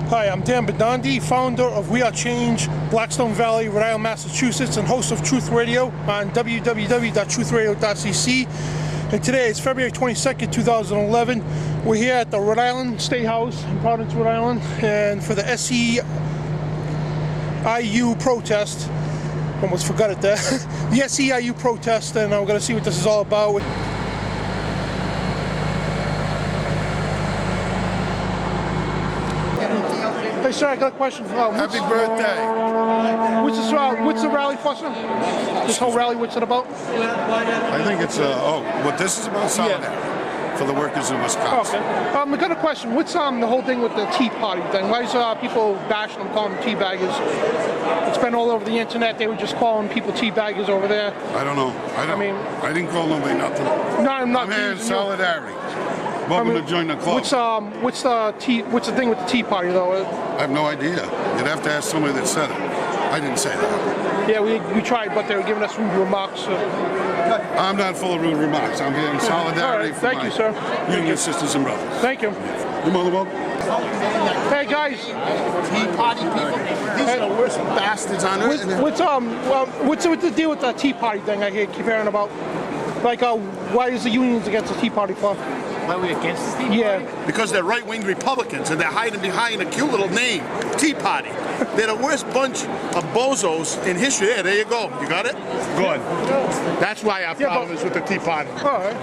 Hi, I'm Dan Bedandi, founder of We Are Change, Blackstone Valley, Rhode Island, Massachusetts, and host of Truth Radio on www.truthradio.cc. And today is February 22nd, 2011. We're here at the Rhode Island State House in Providence, Rhode Island, and for the SEIU protest. Almost forgot it there. The SEIU protest, and we're going to see what this is all about. Hey, sir, I got a question for you. Happy birthday. What's the rally for, sir? This whole rally, what's it about? I think it's, what this is about? Solidarity for the workers in Wisconsin. Okay. I got a question. What's the whole thing with the Tea Party thing? Why is people bashing them, calling them tea baggers? It's been all over the internet. They were just calling people tea baggers over there. I don't know. I didn't call nobody nothing. No, I'm not. I'm here in solidarity. Welcome to join the club. What's the thing with the Tea Party though? I have no idea. You'd have to ask somebody that said it. I didn't say that. Yeah, we tried, but they were giving us rude remarks. I'm not full of rude remarks. I'm here in solidarity for Thank you, sir. Union sisters and brothers. Thank you. You're more than welcome. Hey guys. Tea Party people. These are the worst bastards on earth. What's the deal with the Tea Party thing? I keep hearing about. Like, why is the unions against the Tea Party for? Why are we against the Tea Party? Yeah. Because they're right-wing Republicans and they're hiding behind a cute little name, Tea Party. They're the worst bunch of bozos in history. There you go. You got it? Good. That's why our problem is with the Tea Party. All right.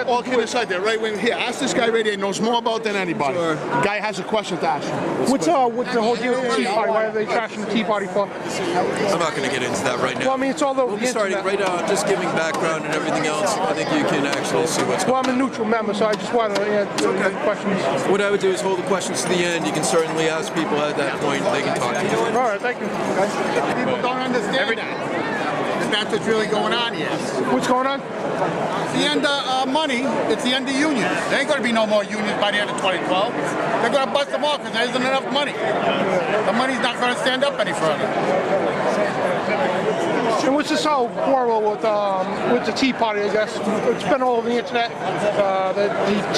All kidding aside, they're right-wing. Here, ask this guy right here. He knows more about than anybody. Sure. The guy has a question to ask you. What's the whole deal with the Tea Party? Why are they trashing the Tea Party for? I'm not going to get into that right now. Well, I mean, it's all over we'll the be starting internet. right now. Just giving background and everything else. I think you can actually see what's going on. Well, I'm a neutral member, so I just wanted to answer questions. What I would do is hold the questions to the end. You can certainly ask people at that point. They can talk to you. All right, thank you. People don't understand that. That's what's really going on here. What's going on? It's the end of money. It's the end of unions. There ain't going to be no more unions by the end of 2012. They're going to bust them off because there isn't enough money. The money's not going to stand up any further. And what's this whole quarrel with the Tea Party, I guess? It's been all over the internet. The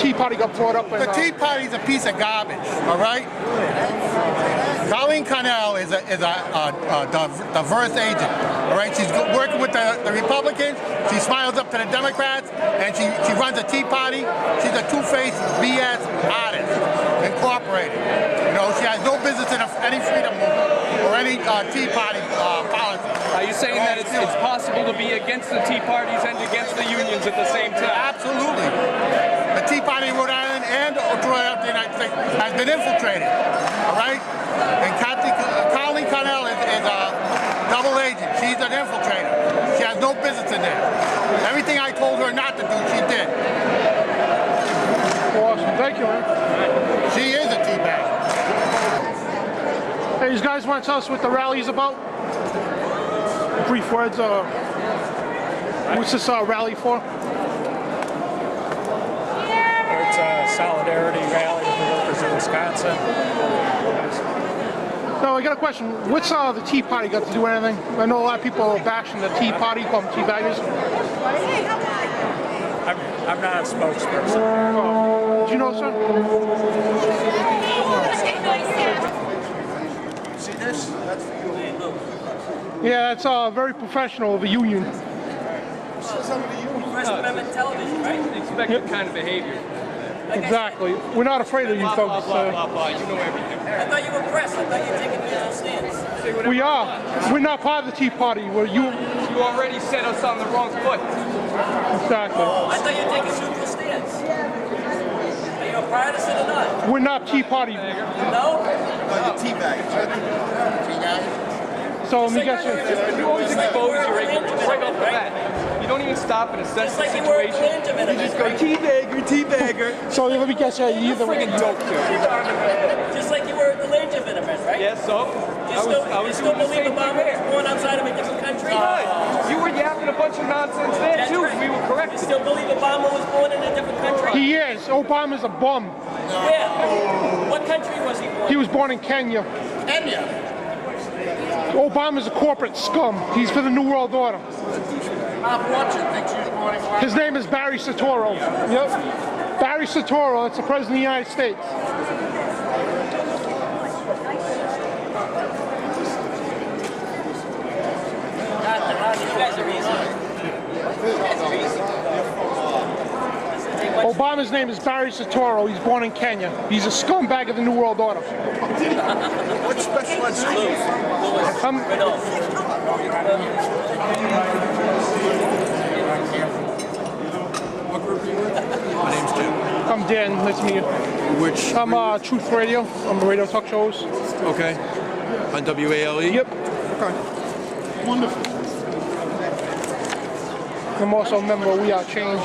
Tea Party got brought up. The Tea Party's a piece of garbage, all right? Colleen Connell is a diverse agent, all right? She's working with the Republicans. She smiles up to the Democrats, and she runs a Tea Party. She's a two-faced BS artist, incorporated. You know, she has no business in any freedom movement or any Tea Party policy. Are you saying that it's possible to be against the Tea Parties and against the unions at the same time? Absolutely. The Tea Party in Rhode Island and throughout the United States has been infiltrated, all right? And Colleen Connell is a double agent. She's an infiltrator. She has no business in there. Everything I told her not to do, she did. Awesome. Thank you, man. She is a tea bag. Hey, you guys want to tell us what the rally is about? Brief words. What's this rally for? It's a solidarity rally for workers in Wisconsin. No, I got a question. What's the Tea Party got to do with anything? I know a lot of people are bashing the Tea Party, call them tea baggers. I'm not a spokesperson. Oh. Do you know, sir? See this? That's for you. Yeah, it's very professional of a union. First Amendment television, right? Expected kind of behavior. Exactly. We're not afraid of you folks. You know everything. I thought you were press. I thought you were taking stance. We are. We're not part of the Tea Party. You already set us on the wrong foot. Exactly. I thought you were taking neutral stance. Are you a partisan or not? We're not Tea Party. No? You're tea bags. Tea guys? So let me guess. You always expose your ignorance right off the bat. You don't even stop and assess the situation. You just go tea bagger. So let me guess. You either friggin' dope too. Just like you were at the Langervin event, right? Yes, so You still believe Obama was born outside of a different country? You were yapping a bunch of nonsense there too. We were correct. You still believe Obama was born in a different country? He is. Obama's a bum. Where? What country was he born? He was born in Kenya. Kenya. Obama's a corporate scum. He's for the New World Order. Rob Watson thinks you're His name is Barry Soetoro. Yep. Barry Soetoro, it's the President of the United States. Obama's name is Barry Soetoro. He's born in Kenya. He's a scumbag of the New World Order. What special ed school? What group are you with? My name's Jim. I'm Dan. Nice to meet you. Which? I'm Truth Radio. I'm a radio talk show host. Okay. On WALE? Yep. Okay. Wonderful. I'm also a member of We Are Change.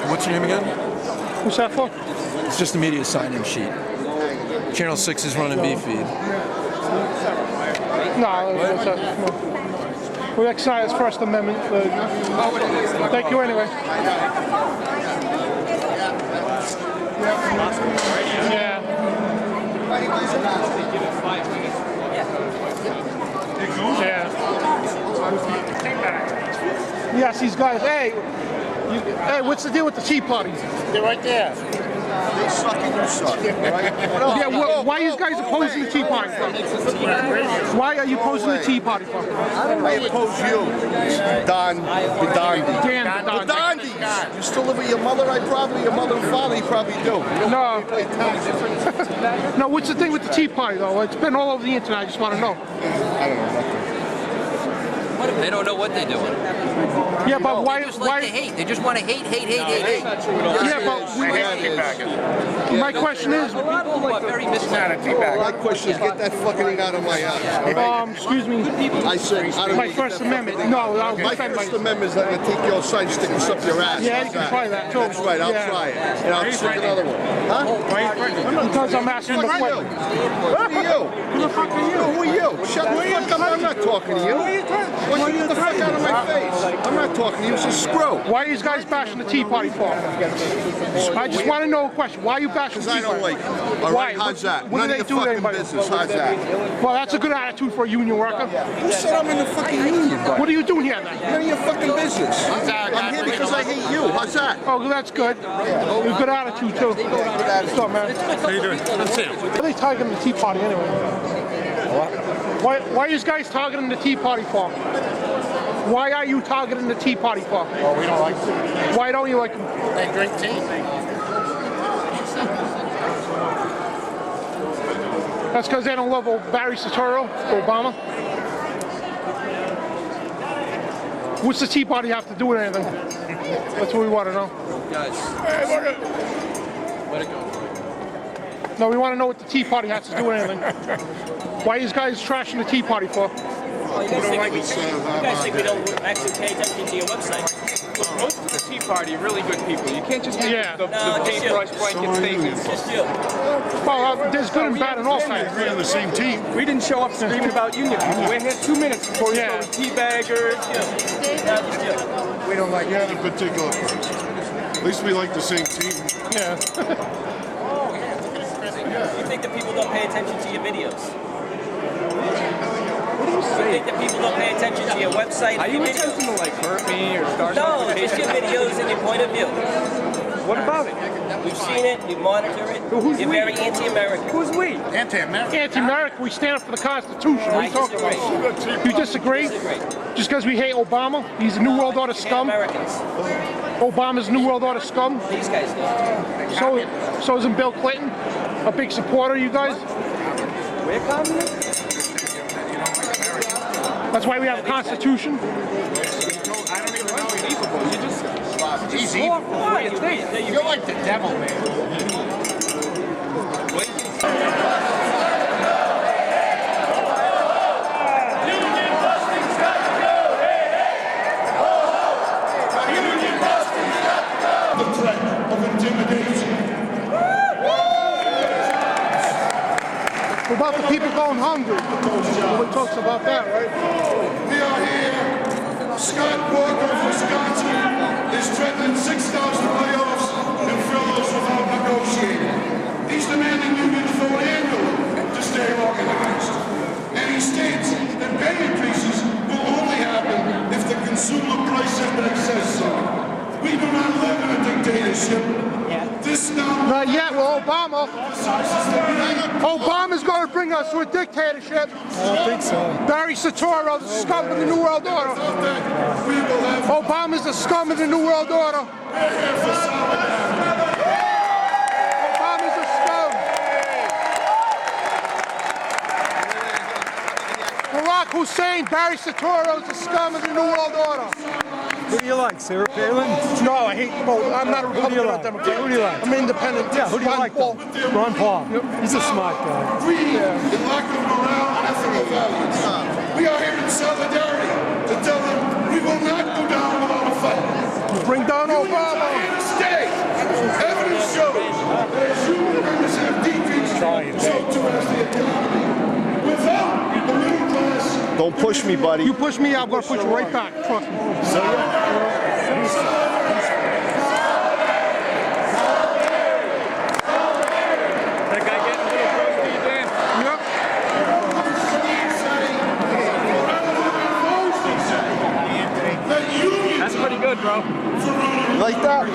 What's your name again? Who's that for? It's just the media sign-in sheet. Channel 6 is running B-feed. No. We exercise First Amendment. Thank you anyway. Yeah. Yeah. Yes, these guys. Hey, what's the deal with the Tea Party? They're right there. They suck and you suck, right? Yeah, why are you guys opposing the Tea Party? Why are you opposing the Tea Party? I oppose you, Don Bidandi. Dan Bidandi. You still live with your mother? Your mother and father, you probably do. No. No, what's the thing with the Tea Party, though? It's been all over the internet. I just want to know. I don't know nothing. They don't know what they're doing. Yeah, but why? They just like to hate. They just want to hate. Yeah, but my question is. A lot of people are very misled. My question is, get that fucking thing out of my house. Excuse me. I said, I don't My First Amendment. No, I'll My defend First my. Amendment is I'm going to take your side and stick this up your ass. Yeah, you can try that too. That's right, I'll Yeah. try it. And I'll stick another one. Huh? Because I'm asking the Who are you? question. Who the fuck are you? Who are you? Shut the fuck up. I'm not talking to you. Why you get the fuck out of my face? I'm not talking to you. It's a screw. Why are you guys bashing the Tea Party for? I just want to know a question. Why are you bashing the Because I Tea don't Party? like it. All Why? right, how's that? What None do of they your do to fucking anybody? business. How's that? Well, that's a good attitude for a union worker. Who said I'm in the fucking union, bud? What are you doing here then? None of your fucking business. I'm here because I hate you. How's that? Oh, that's good. You have good attitude too. What's up, man? How you doing? I'm Sam. Why are they targeting the Tea Party anyway? Why are you guys targeting the Tea Party for? Why are you targeting the Tea Party for? Oh, we don't like them. Why don't you like them? They drink tea. That's because they don't love Barry Soetoro, Obama. What's the Tea Party have to do with anything? That's what we want to know. Guys. Let it go. No, we want to know what the Tea Party has to do with anything. Why are you guys trashing the Tea Party for? You guys think we don't actually pay attention to your website? Most of the Tea Party are really good people. You can't just make the paintbrush blanket statements. Just you. Well, there's good and bad in all sides. We're on the same team. We didn't show up screaming about union people. We're here 2 minutes before you throw teabaggers. We don't like any particular person. At least we like the same team. Yeah. You think that people don't pay attention to your videos? What do you You say? think that people don't pay attention to your website? Are and you your videos? attempting to like hurt me or start No, something? just your videos and your point of view. What about it? We've seen it, you monitor it. Who's You're we? very anti-American. Who's we? Anti-American. Anti-American, we stand up for the Constitution. What are you talking about? You disagree? Disagree. Just because we hate Obama? He's a New World Order scum? Americans. Obama's New World Order scum? These guys do. So isn't Bill Clinton a big supporter of you guys? We're communists? That's why we have a Constitution? I don't even know you're evil. You just Easy. walk before you think. You're like the devil, man. The threat of intimidation. What about the people going hungry? Nobody talks about that, right? We are here. Scott Walker of Wisconsin is threatening 6,000 layoffs and furloughs without negotiating. He's demanding unions vote annually to stay organized. And he states and pay increases will only happen if the consumer price index says so. We do not live in a dictatorship. This now... Not yet. Well, Obama's going to bring us to a dictatorship. I don't think so. Barry Soetoro, the scum of the New World Order. Obama's the scum of the New World Order. Obama's the scum. Barack Hussein, Barry Soetoro is the scum of the New World Order. Who do you like, Sarah Palin? No, I hate both. I'm not a Republican or Democrat. Who do you like? I'm independent. Yeah, who do you Ron like? Paul. Ron Paul. He's a smart guy. Greed and lack of morale and ethical values. We are here in solidarity to tell them we will not go down without a fight. Bring down Unions Obama. are here to stay. Evidence shows that as union members have decreased, so too has the economy. Without the middle class... Don't push me, buddy. You push me, I'm going to push you right back. Trust me. That guy getting really close to you, Dan. Yep. That's pretty good, bro. Like that?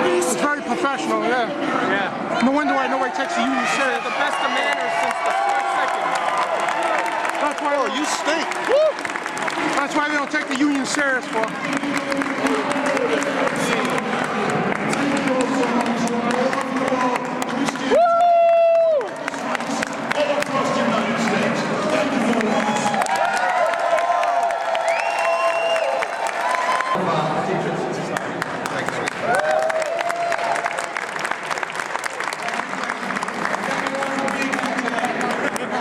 It's very professional, yeah. Yeah. No wonder why nobody takes the union serious. The best of manners since the first second. That's why, Oh, you stink. that's why they don't take the union serious for.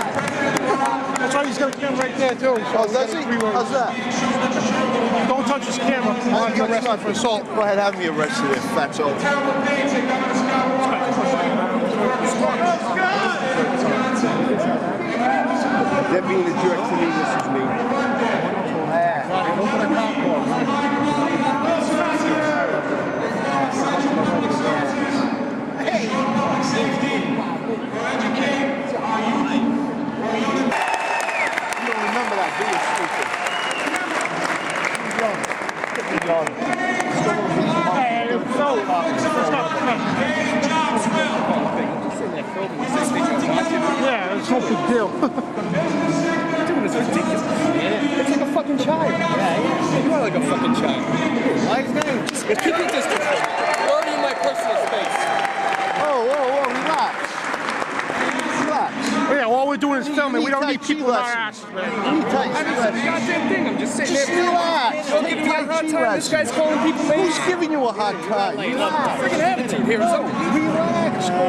That's why he's got a camera right there too. Oh, does he? How's that? Don't touch his camera. I'll have you arrested for assault. Go ahead, have me arrested if that's all. They're being a jerk to me, this is me. You don't remember that, do you, stupid? Yeah, it's no big deal. Dude, it's ridiculous. It's like a fucking child. Yeah. You are like a fucking child. Just keep your distance from me. You're already in my personal space. Whoa, relax. Relax. Yeah, all we're doing is filming. We don't need Tai Chi people in our lessons. asses, man. You need Tai I Chi didn't say the lessons. goddamn thing. I'm just sitting Just there. relax. Don't give me a Tai hard Chi time. This guy's calling people names. Who's giving you a hard time? Relax. Freaking attitude here or something. Relax. You don't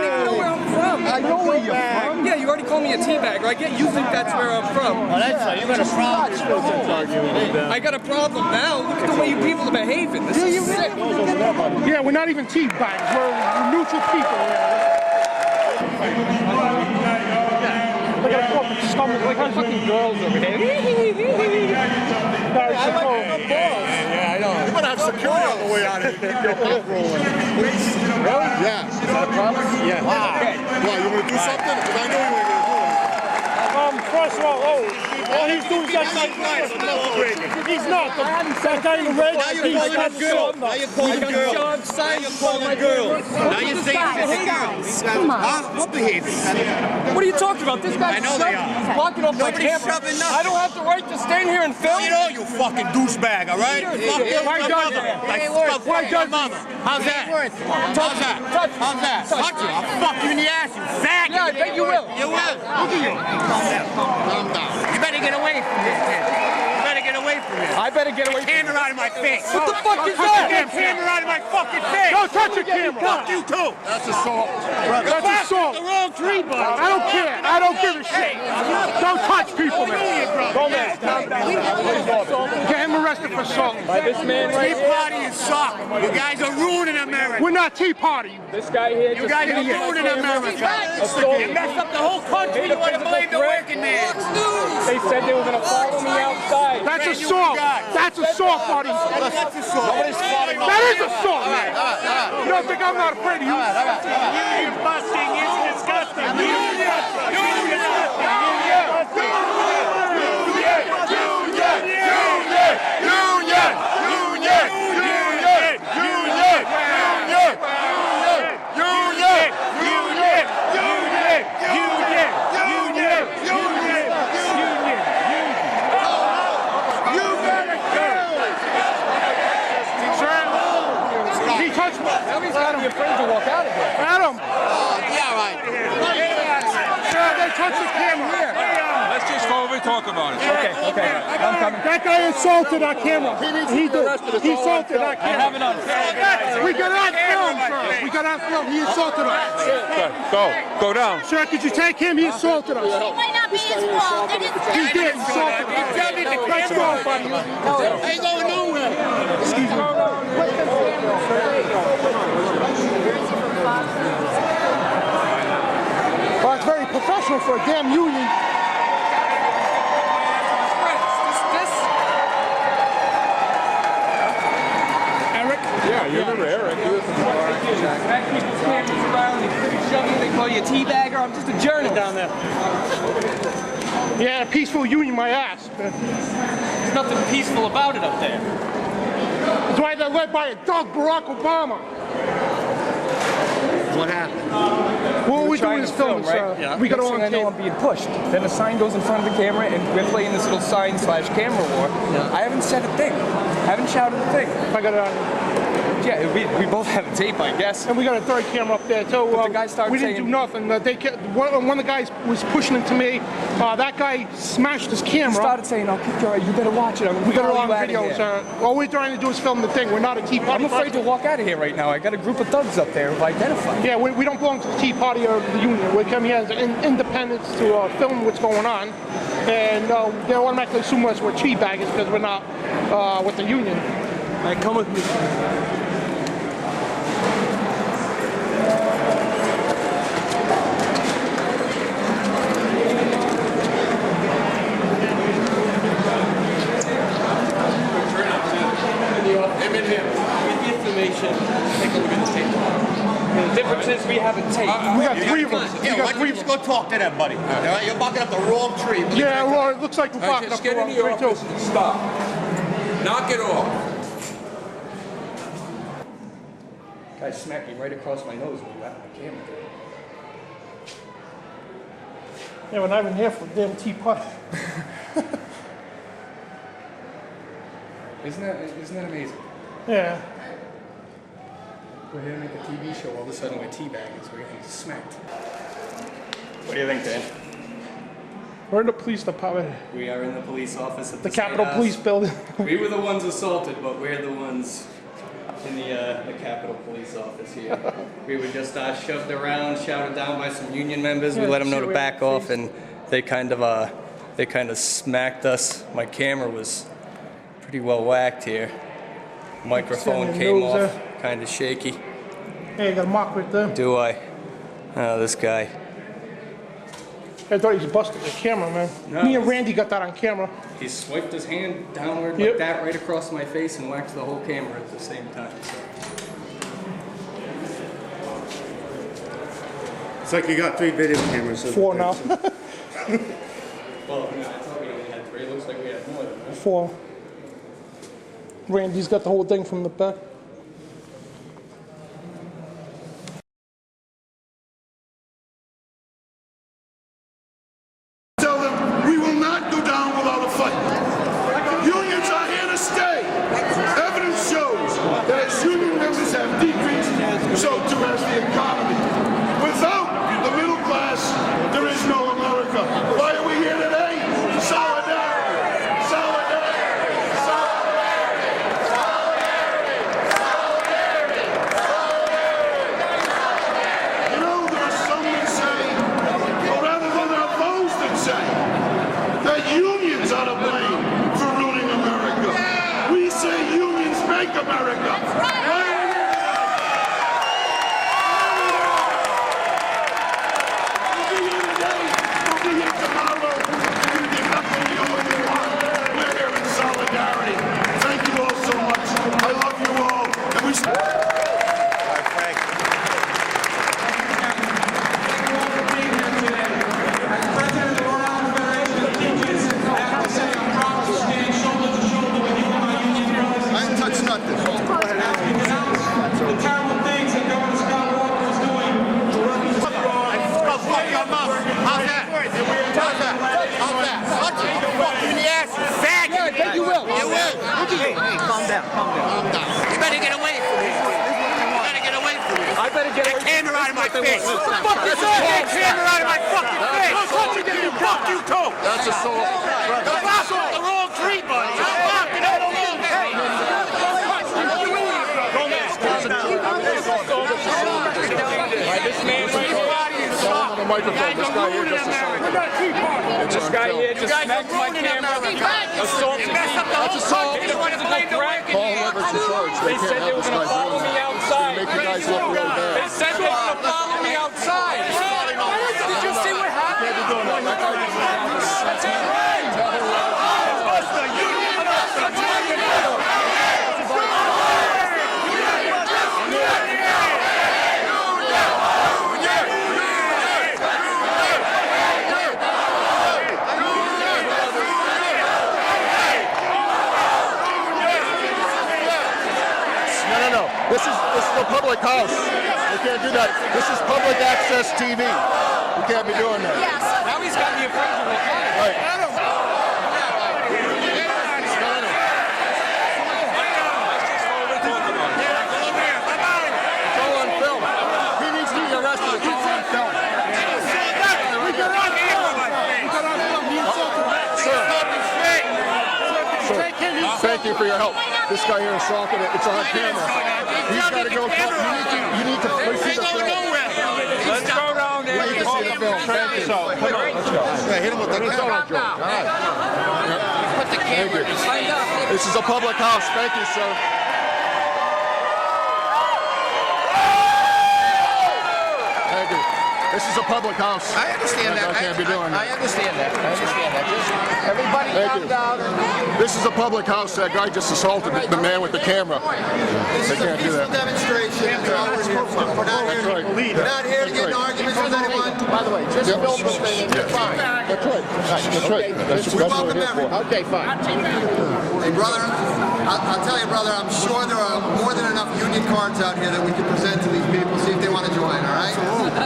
even know where I'm from. I know where you're from. Yeah, you already called me a teabagger. I get you think that's where I'm from. Well, that's right. You got a problem. I got a problem now. Look at the way you people are behaving. This is sick. Yeah, we're not even tea bags. We're neutral people. Look at the fucking scum. Like how fucking girls over here. Barry Soetoro. Yeah, I know. You better have security on the way out of here. Keep your mouth rolling. Really? Yeah. Is that a problem? Yeah. Wow. Why, you want to do something? Because I know you ain't going to do it. First of all he's doing is that he's not. That guy in the red. Now you're calling a girl. Now you're calling a girl. John Simon Calling a girl. Now you're saying it's a girl. Come on. Huh? What behavior? What are you talking about? This guy's I know they are. He's blocking off my Nobody's camera. shoving nothing. I don't have the right to stand here and film. You know, you fucking douchebag, all right? Fuck your Why does mother. it? Like, fuck your mother. How's that? How's that? How's that? Touch you. I'll fuck you in the ass, you faggot. Yeah, I bet you will. You will. Look at you. Calm down. You better get away from this kid. You better get away from this. I better get away from Camera out of my face. What the fuck is Get that? camera out of my fucking face. Don't touch your camera. Fuck you too. That's assault. That's assault. The wrong tree, bud. I don't care. I don't give a shit. Don't touch people, man. Don't get him arrested for assault. By this man right Tea here. Party is suck. You guys are ruining America. We're not Tea Party. This guy here. You guys are ruining America. You messed up the whole country. You want to blame the working man. They said they were going to follow me outside. That's assault. That's assault, buddy. That's assault. That is assault, man. You don't think I'm not afraid of you? Union busting is disgusting. Union busting. be afraid to walk out of here. Adam! Yeah, right. Sir, they touched the camera. Let's just go over and talk about it. Okay. I'm coming. That guy insulted our camera. He did. He insulted our camera. I have it on film. We got on film, sir. We got on film. He insulted us. Go down. Sir, could you take him? He insulted us. It might not be his fault. It is He did insult us. Let's go, buddy. Ain't going nowhere. Excuse me. Well, it's very professional for a damn union. Eric? Yeah, you remember Eric. He was Back people's cameras around, they shove you, they call you a teabagger. I'm just a journalist. Down there. Yeah, a peaceful union, my ass. There's nothing peaceful about it up there. That's why they're led by a dog, Barack Obama. What happened? What we're doing is film, right? sir. We got it Next on thing I know, tape. I'm being pushed. Then a sign goes in front of the camera, and we're playing this little sign/camera war. I haven't said a thing. Haven't shouted a thing. I got it on. Yeah, we both have a tape, I guess. And we got a third camera up there too. But the guy started we didn't saying- do nothing. One of the guys was pushing into me. That guy smashed his He camera. started saying, "I'll kick your ass. You better watch it. We got it on you out of video, here." sir. All we're trying to do is film the thing. We're not a Tea Party. I'm afraid to walk out of here right now. I got a group of thugs up there who've identified. Yeah, we don't belong to the Tea Party or the union. We come here as independents to film what's going on. And they automatically assume us we're tea baggers because we're not with the union. All right, come with me. Information. Take a look at the tape. The difference is we have a tape. We got three of us. Yeah, why don't you just go talk to them, buddy? All right, you're barking up the wrong tree. Yeah, well, it looks like we're All right, fucking up just the get wrong into your tree, too. office and stop. Knock it off. Guy smacked me right across my nose when he whacked my camera. Yeah, we're not even here for the damn Tea Party. Isn't that amazing? Yeah. We're here to make a TV show. All of a sudden, we're teabaggers. We're getting smacked. What do you think, Dan? We're in the police department. We are in the police office at The State Capitol House. Police Building. We were the ones assaulted, but we're the ones in the Capitol Police office here. We were just shoved around, shouted down by some union members. We Yeah, let them know shit, to we back had off, and they kind of smacked us. My camera was pretty well whacked here. Microphone Send the came nose off, there. kind of shaky. Hey, you got a mark right there. Do I? Oh, this guy. I thought he was busting the camera, man. No. Me and Randy got that on camera. He swiped his hand downward Yep. like that right across my face and whacked the whole camera at the same time. So. It's like you got 3 video cameras. 4 now. Well, no, I thought we only had 3. It looks like we had more than that. 4. Randy's got the whole thing from the back. Tell them we will not go down without a fight. Unions are here to stay. Evidence shows that as union members have decreased, so too has the economy. Without the middle class, there is no America. Why are we here today? Solidarity. Solidarity. Solidarity. Solidarity. Solidarity. You know, there are some that say, or rather there are those that say, that unions are to blame for ruining America. We say unions make America. Why are we here? We'll be here today. We'll be here tomorrow. You can get nothing you what you want. We're here in solidarity. Thank you all so much. I love you all. And we I ain't touched nothing. Fuck your mom. How's that? How's that? How's that? Punch it. Fuck you in the ass, you faggot. Yeah, I think you will. You will. Hey, calm down, calm down. Calm down. You better get away from me. You better get away from me. better get a camera out of my face. What the fuck is that? Get a camera out of my fucking face. Fuck you too. That's assault. They're barking up the wrong tree, buddy. They're barking up the wrong tree. This man right here. On the microphone. This guy here just assaulted. This guy here just smacked my camera. Assaulted me. That's assault. They wanted to go drag me Call out. whoever's in charge. They said they were going to follow me outside. Make you guys look really bad. They said they were going to follow me outside. Did you see what happened? Can't be doing that. That guy just No. This is a public house. We can't do that. This is public access TV. We can't be doing that. Yes. Now he's got the infringement. Right. It's all on film. He needs to be arrested. It's all on film. Thank you for your help. This guy here assaulted it. It's on camera. He's got to go. You need to see the film. Let's go down there. You need to see the film. Thank you. Let's go. Yeah, hit him with the camera. Put the camera inside up. This is a public house. Thank you, sir. Thank you. This is a public house. I understand that. I can't be doing that. I understand that. Just everybody calm down. This is a public house. That guy just assaulted the man with the camera. They can't do that. Demonstration. We're not here to get in arguments with anyone. By the way, just film the thing and you're fine. That's right. That's right. That's what we're here for. Okay, fine. Hey, brother, I'll tell you, brother, I'm sure there are more than enough union cards out here that we can present to these people, see if they want to join, all right?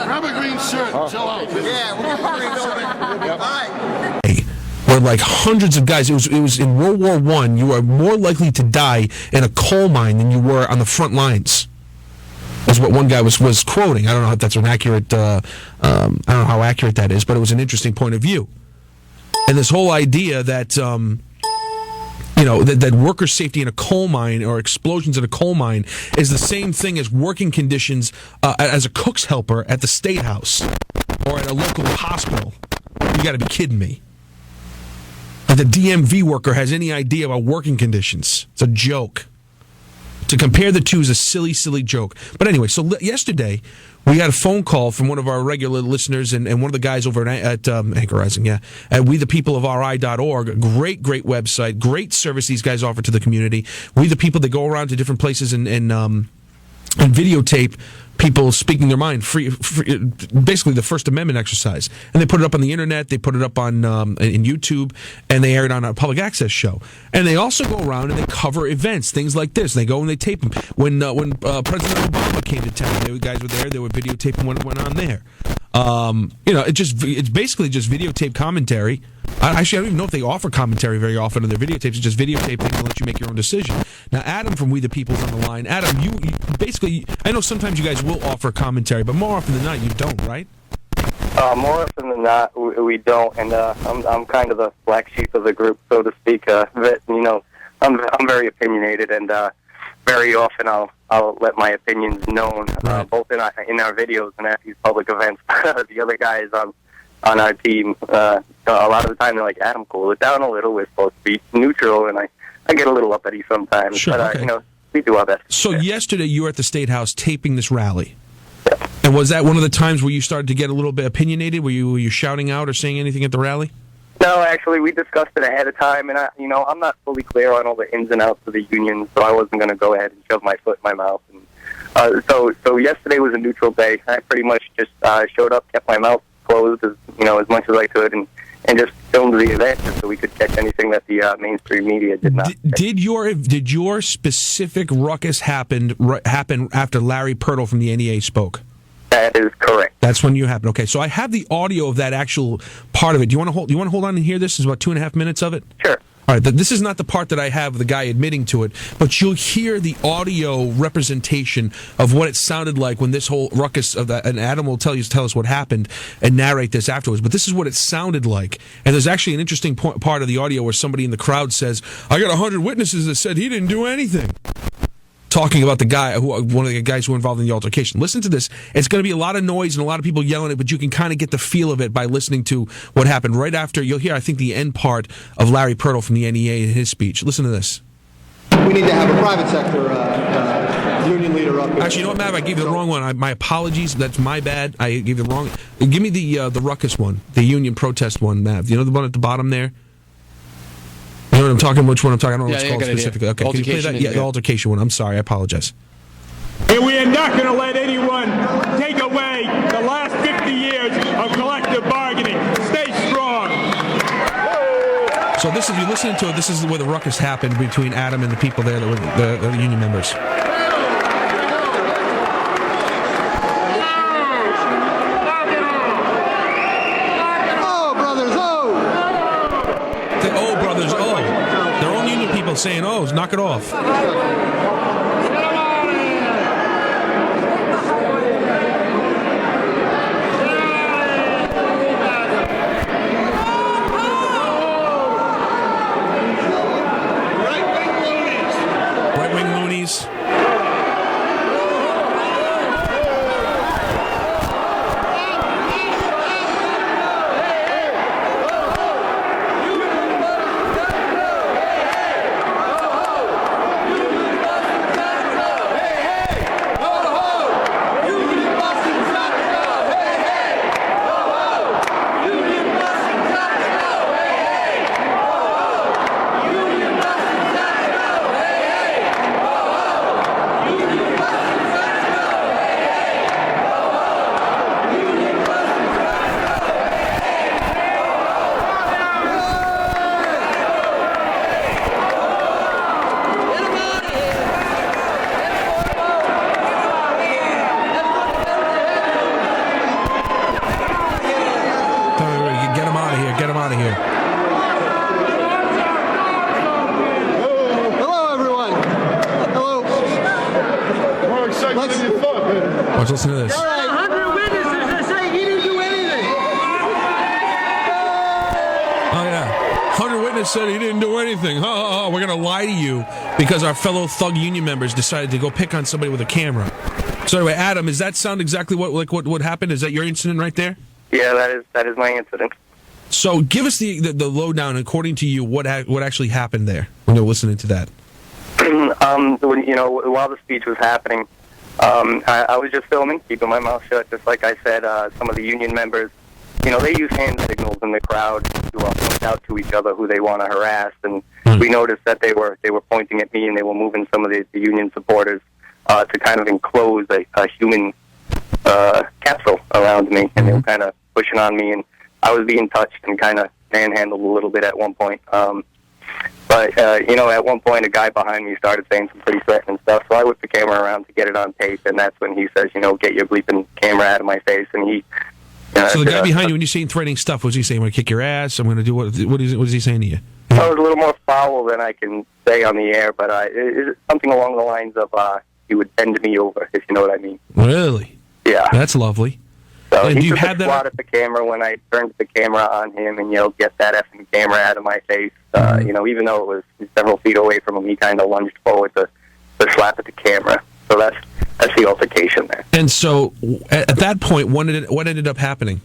Grab a green shirt. Chill out. Yeah, we'll give a green shirt. All right. Where like hundreds of guys, it was in World War I, you were more likely to die in a coal mine than you were on the front lines. Is what one guy was quoting. I don't know if that's an accurate, I don't know how accurate that is, but it was an interesting point of view. And this whole idea that, that worker safety in a coal mine or explosions in a coal mine is the same thing as working conditions as a cook's helper at the State House or at a local hospital. You got to be kidding me. If the DMV worker has any idea about working conditions, it's a joke. To compare the two is a silly, silly joke. But anyway, so yesterday we had a phone call from one of our regular listeners and one of the guys over at Anchor Rising, at WeThePeopleOfRI.org. Great website, great service these guys offer to the community. We the People, they go around to different places and videotape people speaking their mind, free, basically the First Amendment exercise. And they put it up on the internet, they put it up on in YouTube, and they air it on a public access show. And they also go around and they cover events, things like this. They go and they tape them. When President Obama came to town, the guys were there, they would videotape what went on there. It's basically just videotape commentary. Actually, I don't even know if they offer commentary very often on their videotapes. It's just videotape things and let you make your own decision. Now, Adam from We the People's on the line. Adam, you basically, I know sometimes you guys will offer commentary, but more often than not, you don't, right? More often than not, we don't, and I'm kind of the black sheep of the group, so to speak. I'm very opinionated, and very often I'll let my opinions known, both in our videos and at these public events. The other guys on our team, a lot of the time they're like, Adam, cool it down a little. We're supposed to be neutral, and I get a little uppity sometimes. Sure, but okay. We do our best. So yesterday you were at the State House taping this rally. And was that one of the times where you started to get a little bit opinionated? Were you shouting out or saying anything at the rally? No, actually, we discussed it ahead of time, and I'm not fully clear on all the ins and outs of the union, so I wasn't going to go ahead and shove my foot in my mouth. And so yesterday was a neutral day. I pretty much just showed up, kept my mouth closed as much as I could, and just filmed the event just so we could catch anything that the mainstream media did not. Did your specific ruckus happen after Larry Pirtle from the NEA spoke? That is correct. That's when you happened. Okay, so I have the audio of that actual part of it. Do you want to hold on and hear this? It's about 2.5 minutes of it. Sure. All right, this is not the part that I have the guy admitting to it, but you'll hear the audio representation of what it sounded like when this whole ruckus of that. And Adam will tell us what happened and narrate this afterwards. But this is what it sounded like. And there's actually an interesting part of the audio where somebody in the crowd says, "I got 100 witnesses that said he didn't do anything." Talking about the guy, one of the guys who were involved in the altercation. Listen to this. It's going to be a lot of noise and a lot of people yelling it, but you can kind of get the feel of it by listening to what happened right after. You'll hear, I think, the end part of Larry Pirtle from the NEA in his speech. Listen to this. We need to have a private sector union leader up here. Actually, you know what, Matt? I gave you the wrong one. My apologies. That's my bad. I gave you the wrong. Give me the ruckus one, the union protest one, Matt. You know the one at the bottom there? You know what I'm talking? Which one I'm talking? I don't know what it's called specifically. Okay, can you play that? Yeah, the altercation one. I'm sorry. I apologize. And we are not going to let anyone take away the last 50 years of collective bargaining. Stay strong. So this, if you're listening to it, this is where the ruckus happened between Adam and the people there that were the union members. Saying, "Oh, knock it off." Right-wing loonies. Let's listen to this. 100 witnesses that say he didn't do anything. Oh, yeah. 100 witnesses said he didn't do anything. We're going to lie to you because our fellow thug union members decided to go pick on somebody with a camera. So anyway, Adam, does that sound exactly what happened? Is that your incident right there? Yeah, that is my incident. So give us the lowdown, according to you, what actually happened there when you're listening to that. While the speech was happening, I was just filming, keeping my mouth shut. Just like I said, some of the union members, they use hand signals in the crowd to point out to each other who they want to harass. And we noticed that they were pointing at me, and they were moving some of the union supporters to kind of enclose a human capsule around me, and they were kind of pushing on me, and I was being touched and kind of manhandled a little bit at one point. But at one point, a guy behind me started saying some pretty threatening stuff, so I whipped the camera around to get it on tape, and that's when he says, get your bleeping camera out of my face, and he... So the guy behind you, when you're saying threatening stuff, what's he saying? I'm going to kick your ass? I'm going to do what is he saying to you? Well, it was a little more foul than I can say on the air, but it's something along the lines of he would bend me over, if you know what I mean. Really? Yeah. That's lovely. So he took a swat at the camera when I turned the camera on him and yelled, "Get that effing camera out of my face." Even though it was several feet away from him, he kind of lunged forward to slap at the camera. So that's the altercation there. And so at that point, what ended up happening?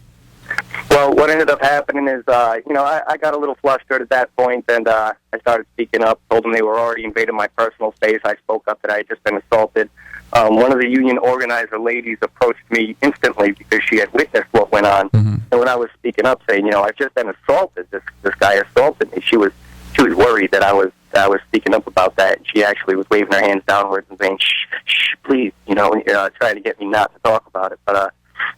Well, what ended up happening is, I got a little flustered at that point, and I started speaking up, told them they were already invading my personal space. I spoke up that I had just been assaulted. One of the union organizer ladies approached me instantly because she had witnessed what went on. Mm-hmm. And when I was speaking up, saying, I've just been assaulted, this guy assaulted me, she was worried that I was speaking up about that. And she actually was waving her hands downwards and saying, shh, please, trying to get me not to talk about it. But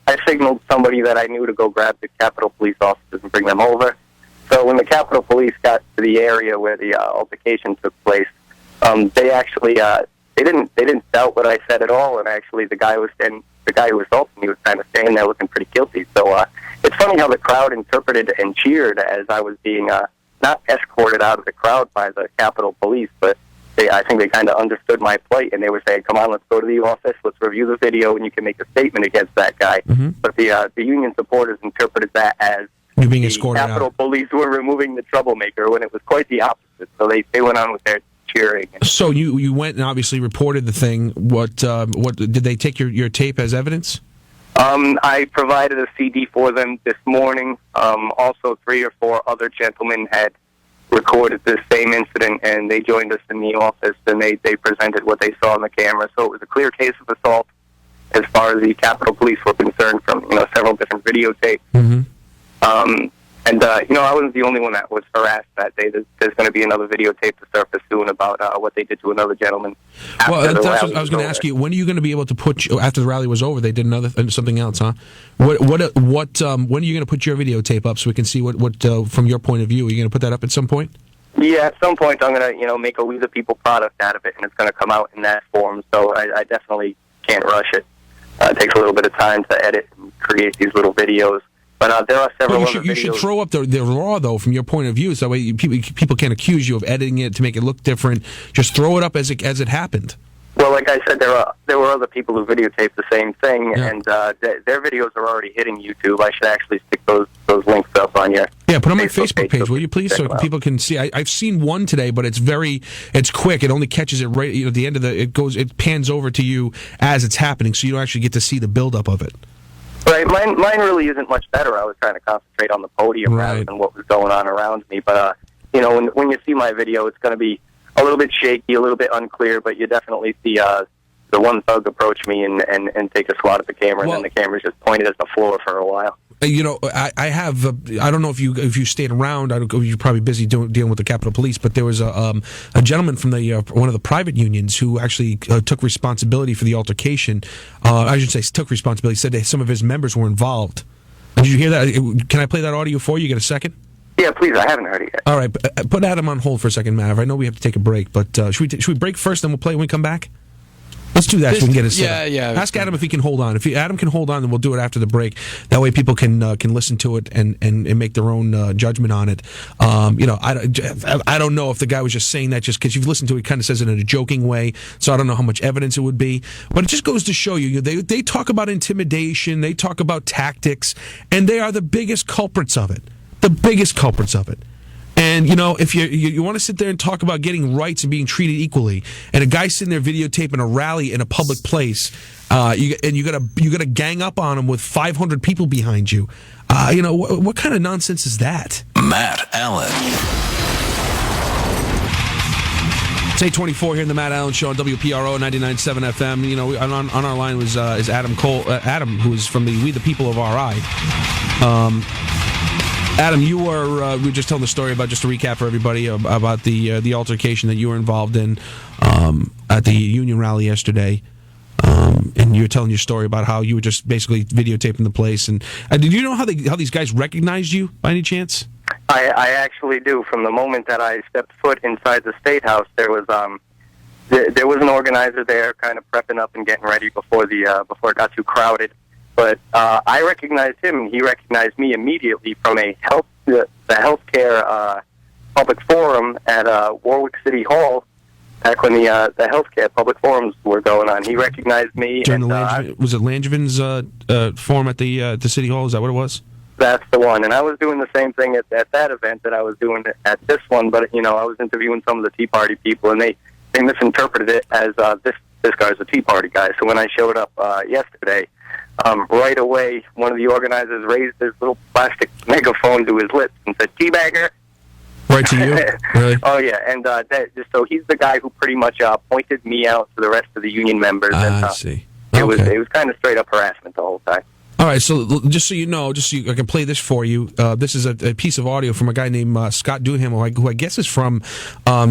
I signaled somebody that I knew to go grab the Capitol Police officers and bring them over. So when the Capitol Police got to the area where the altercation took place, they actually they didn't doubt what I said at all. And actually, the guy who assaulted me was kind of standing there looking pretty guilty. So it's funny how the crowd interpreted and cheered as I was being not escorted out of the crowd by the Capitol Police, but I think they kind of understood my plight, and they were saying, come on, let's go to the office, let's review the video, and you can make a statement against that guy. But the union supporters interpreted that as you're being the escorted Capitol out. Police were removing the troublemaker, when it was quite the opposite. So they went on with their cheering. So you went and obviously reported the thing. What did they take your tape as evidence? I provided a CD for them this morning. Also, 3 or 4 other gentlemen had recorded this same incident, and they joined us in the office, and they presented what they saw on the camera. So it was a clear case of assault as far as the Capitol Police were concerned from several different videotapes. And I wasn't the only one that was harassed that day. There's going to be another videotape to surface soon about what they did to another gentleman. Well, that's what I was going to ask you. When are you going to be able to put after the rally was over? They did something else, huh? When are you going to put your videotape up so we can see what from your point of view? Are you going to put that up at some point? Yeah, at some point I'm going to make a We the People product out of it, and it's going to come out in that form. So I definitely can't rush it. It takes a little bit of time to edit and create these little videos. But there are several other videos. You should throw up the raw, though, from your point of view, so that way people can't accuse you of editing it to make it look different. Just throw it up as it happened. Well, like I said, there were other people who videotaped the same thing, and their videos are already hitting YouTube. I should actually stick those links up on your put on my Facebook page, will you please, so people can see. I've seen one today, but it's quick. It only catches it right at the end of it pans over to you as it's happening, so you don't actually get to see the buildup of it. Right, mine really isn't much better. I was trying to concentrate on the podium rather than what was going on around me. But when you see my video, it's going to be a little bit shaky, a little bit unclear. But you definitely see the one thug approach me and take a swat at the camera, and then the camera's just pointed at the floor for a while. I have. I don't know if you stayed around. You're probably busy dealing with the Capitol Police, but there was a gentleman from one of the private unions who actually took responsibility for the altercation. I should say took responsibility. Said that some of his members were involved. Did you hear that? Can I play that audio for you? You get a second? Yeah, please. I haven't heard it yet. All right, put Adam on hold for a second, Mav. I know we have to take a break, but should we break first, then we'll play when we come back? Let's do that so we can get it set. Yeah. Ask Adam if he can hold on. If Adam can hold on, then we'll do it after the break. That way people can listen to it and make their own judgment on it. I don't know if the guy was just saying that just because you've listened to it, he kind of says it in a joking way, so I don't know how much evidence it would be. But it just goes to show you, they talk about intimidation, they talk about tactics, and they are the biggest culprits of it. The biggest culprits of it. And, if you want to sit there and talk about getting rights and being treated equally, and a guy sitting there videotaping a rally in a public place, you gotta gang up on him with 500 people behind you, what kind of nonsense is that? Matt Allen. It's 8:24 here in the Matt Allen Show on WPRO 99.7 FM. On our line is Adam Cole, Adam, who is from the We the People of RI. Adam, you were we were just telling the story about, just to recap for everybody, about the altercation that you were involved in at the union rally yesterday, and you were telling your story about how you were just basically videotaping the place. And did you know how these guys recognized you by any chance? I actually do. From the moment that I stepped foot inside the State House, there was an organizer there, kind of prepping up and getting ready before it got too crowded. But I recognized him, and he recognized me immediately from the healthcare public forum at Warwick City Hall, back when the healthcare public forums were going on. He recognized me. During was it Langevin's forum at the City Hall? Is that what it was? That's the one. And I was doing the same thing at that event that I was doing at this one, but I was interviewing some of the Tea Party people, and they misinterpreted it as this guy's a Tea Party guy. So when I showed up yesterday, right away, one of the organizers raised his little plastic megaphone to his lips and said, "Teabagger." Right to you? Really? Oh, yeah. And so he's the guy who pretty much pointed me out to the rest of the union members. And, I see. It was kind of straight up harassment the whole time. All right, so just so you know, I can play this for you. This is a piece of audio from a guy named Scott Duham, who I guess is from I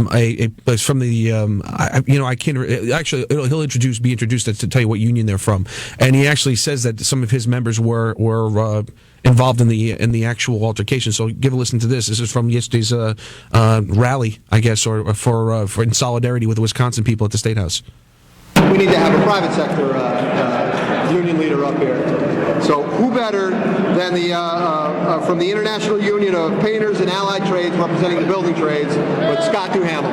can't actually he'll be introduced to tell you what union they're from, and he actually says that some of his members were involved in the actual altercation. So give a listen to this. This is from yesterday's rally, I guess, or for in solidarity with the Wisconsin people at the State House. We need to have a private sector union leader up here. So who better than the from the International Union of Painters and Allied Trades representing the building trades, but Scott Duhamel.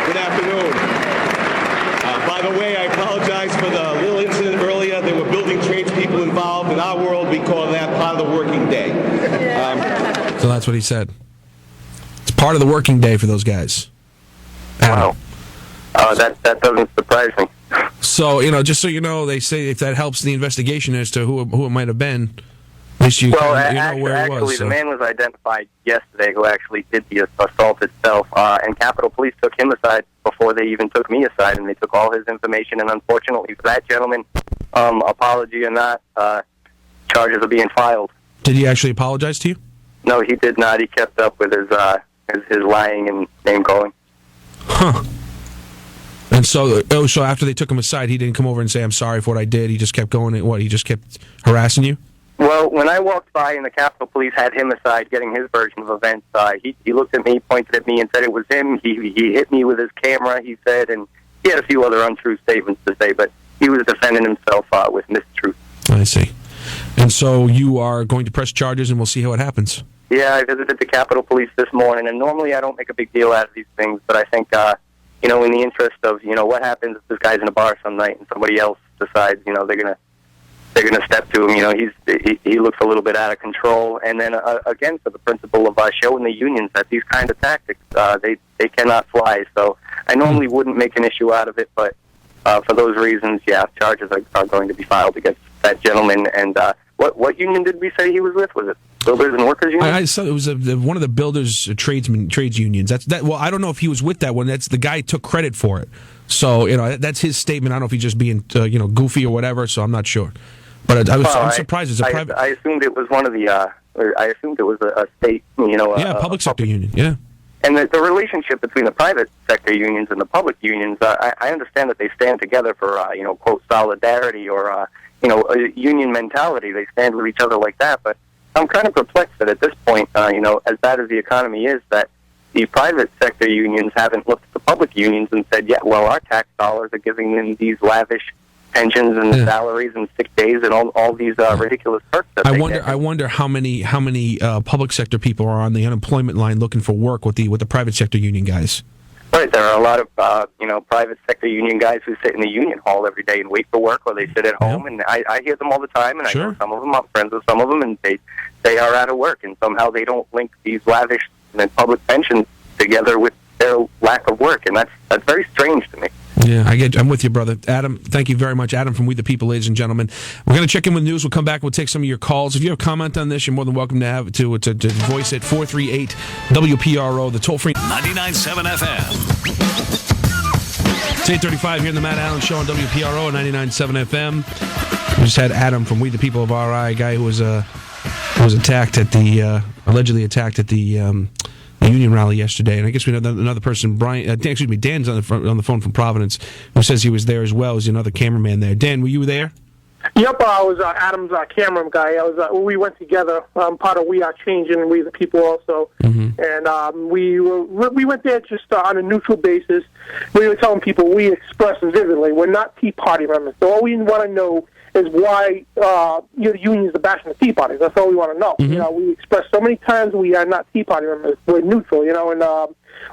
Good afternoon. By the way, I apologize for the little incident earlier. There were building trades people involved. In our world, we call that part of the working day. So that's what he said. It's part of the working day for those guys. Wow. That doesn't surprise me. So, just so you know, they say if that helps the investigation as to who it might have been, at least you know where he was. Actually, the man was identified yesterday who actually did the assault itself, and Capitol Police took him aside before they even took me aside, and they took all his information, and unfortunately for that gentleman, apology or not, charges are being filed. Did he actually apologize to you? No, he did not. He kept up with his lying and name-calling. Huh. And so after they took him aside, he didn't come over and say, I'm sorry for what I did. He just kept going. He just kept harassing you? Well, when I walked by and the Capitol Police had him aside getting his version of events, he looked at me, pointed at me, and said it was him. He hit me with his camera, he said, and he had a few other untrue statements to say, but he was defending himself with mistruth. I see. And so you are going to press charges, and we'll see how it happens. Yeah, I visited the Capitol Police this morning, and normally I don't make a big deal out of these things, but I think, in the interest of, what happens if this guy's in a bar some night and somebody else decides, they're gonna step to him. He looks a little bit out of control. And then again, for the principle of showing the unions that these kind of tactics they cannot fly. So I normally wouldn't make an issue out of it, but for those reasons, yeah, charges are going to be filed against that gentleman. And what union did we say he was with? Was it Builders and Workers Union? I saw it was one of the builders trades unions. Well, I don't know if he was with that one. That's the guy who took credit for it. So that's his statement. I don't know if he's just being goofy or whatever. So I'm not sure. But I'm surprised it's a private. I assumed it was one of the. I assumed it was a state. Public sector union. Yeah. And the relationship between the private sector unions and the public unions, I understand that they stand together for quote solidarity or a union mentality. They stand with each other like that. But I'm kind of perplexed that at this point, as bad as the economy is, that the private sector unions haven't looked at the public unions and said, yeah, well, our tax dollars are giving them these lavish pensions and salaries and sick days and all these ridiculous perks that they get. I wonder how many public sector people are on the unemployment line looking for work with the private sector union guys. Right, there are a lot of private sector union guys who sit in the union hall every day and wait for work, or they sit at home, and I hear them all the time, and I know some of them. I'm friends with some of them, and they are out of work, and somehow they don't link these lavish public pensions together with their lack of work, and that's very strange to me. Yeah, I'm with you, brother. Adam, thank you very much. Adam from We the People, ladies and gentlemen. We're going to check in with news. We'll come back. We'll take some of your calls. If you have a comment on this, you're more than welcome to voice it. 438-WPRO, the toll-free 99.7 FM. It's 8:35 here in the Matt Allen Show on WPRO 99.7 FM. We just had Adam from We the People of RI, a guy who was attacked at the allegedly attacked at the union rally yesterday, and I guess we know another person, Dan's on the phone from Providence, who says he was there as well. Is another cameraman there. Dan, were you there? Yep, I was Adam's camera guy. We went together. Part of We Are Changing, We the People also, and we went there just on a neutral basis. We were telling people we express vividly we're not Tea Party members. So all we want to know is why the unions are bashing the Tea Party. That's all we want to know. We express so many times we are not Tea Party members. We're neutral, and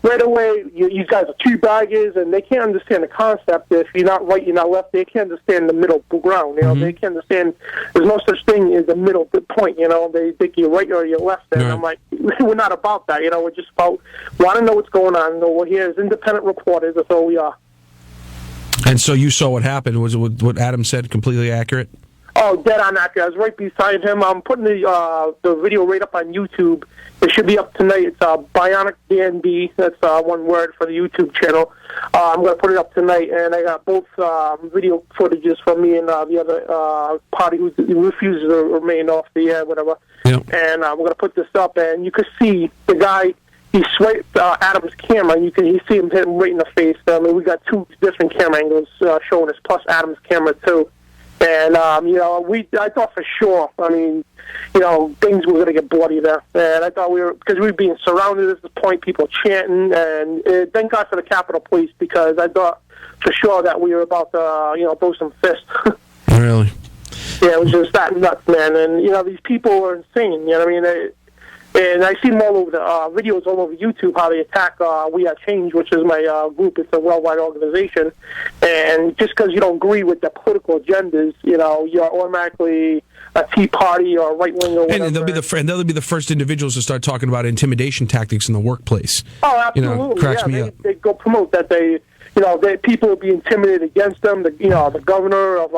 right away, you guys are tea baggers, and they can't understand the concept. If you're not right, you're not left. They can't understand the middle ground. They can't understand there's no such thing as a middle point. They think you're right or you're left. And I'm like, we're not about that. We're just about want to know what's going on. We're here as independent reporters. That's all we are. And so you saw what happened. Was what Adam said completely accurate? Oh, dead on accurate. I was right beside him. I'm putting the video right up on YouTube. It should be up tonight. It's Bionic Dan B. That's one word for the YouTube channel. I'm going to put it up tonight, and I got both video footages from me and the other party who refuses to remain off the air, whatever. Yep. And we're going to put this up, and you can see the guy. He swiped Adam's camera, and you see him hit him right in the face. We got two different camera angles showing us, plus Adam's camera too. And, I thought for sure, things were going to get bloody there. And I thought because we were being surrounded at this point, people chanting, and thank God for the Capitol Police, because I thought for sure that we were about to, throw some fists. Really? Yeah, it was just that nuts, man. And, these people are insane, you know what I mean? And I see them all over the videos all over YouTube, how they attack We Are Change, which is my group. It's a worldwide organization. And just because you don't agree with the political agendas, you're automatically a Tea Party or right wing or whatever. And they'll be the first individuals to start talking about intimidation tactics in the workplace. Oh, absolutely. Cracks me up. They go promote that people will be intimidated against them. The governor of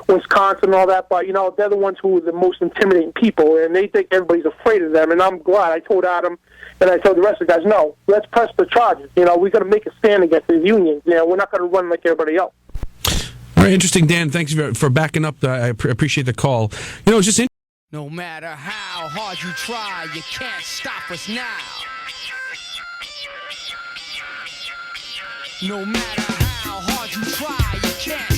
Wisconsin and all that, but they're the ones who are the most intimidating people, and they think everybody's afraid of them. And I'm glad. I told Adam and I told the rest of the guys, no, let's press the charges. We're going to make a stand against these unions. We're not going to run like everybody else. Very interesting, Dan. Thanks for backing up. I appreciate the call. It's just no matter how hard you try, you can't stop us now. No matter how hard you try, you can't